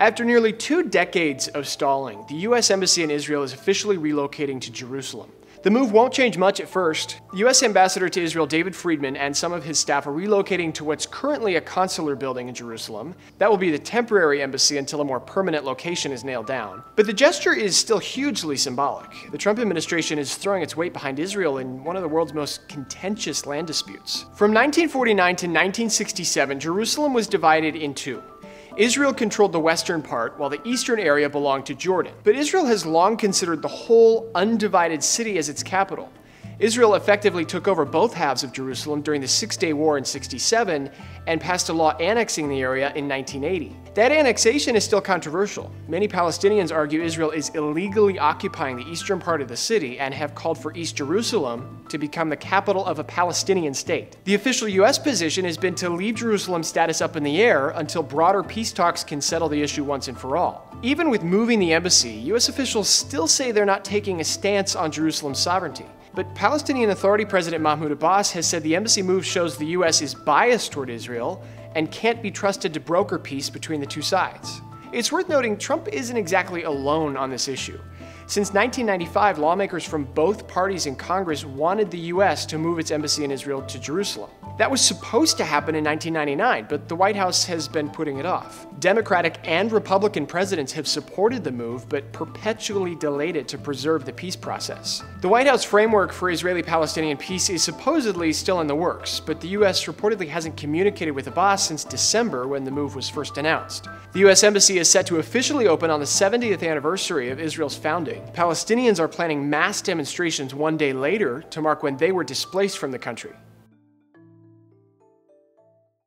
After nearly 2 decades of stalling, the U.S. Embassy in Israel is officially relocating to Jerusalem. The move won't change much at first. The U.S. Ambassador to Israel, David Friedman, and some of his staff are relocating to what's currently a consular building in Jerusalem. That will be the temporary embassy until a more permanent location is nailed down. But the gesture is still hugely symbolic. The Trump administration is throwing its weight behind Israel in one of the world's most contentious land disputes. From 1949 to 1967, Jerusalem was divided in two. Israel controlled the western part, while the eastern area belonged to Jordan. But Israel has long considered the whole undivided city as its capital. Israel effectively took over both halves of Jerusalem during the Six-Day War in '67 and passed a law annexing the area in 1980. That annexation is still controversial. Many Palestinians argue Israel is illegally occupying the eastern part of the city and have called for East Jerusalem to become the capital of a Palestinian state. The official U.S. position has been to leave Jerusalem's status up in the air until broader peace talks can settle the issue once and for all. Even with moving the embassy, U.S. officials still say they're not taking a stance on Jerusalem's sovereignty. But Palestinian Authority President Mahmoud Abbas has said the embassy move shows the U.S. is biased toward Israel and can't be trusted to broker peace between the two sides. It's worth noting Trump isn't exactly alone on this issue. Since 1995, lawmakers from both parties in Congress wanted the U.S. to move its embassy in Israel to Jerusalem. That was supposed to happen in 1999, but the White House has been putting it off. Democratic and Republican presidents have supported the move, but perpetually delayed it to preserve the peace process. The White House framework for Israeli-Palestinian peace is supposedly still in the works, but the U.S. reportedly hasn't communicated with Abbas since December when the move was first announced. The U.S. Embassy is set to officially open on the 70th anniversary of Israel's founding. Palestinians are planning mass demonstrations one day later to mark when they were displaced from the country.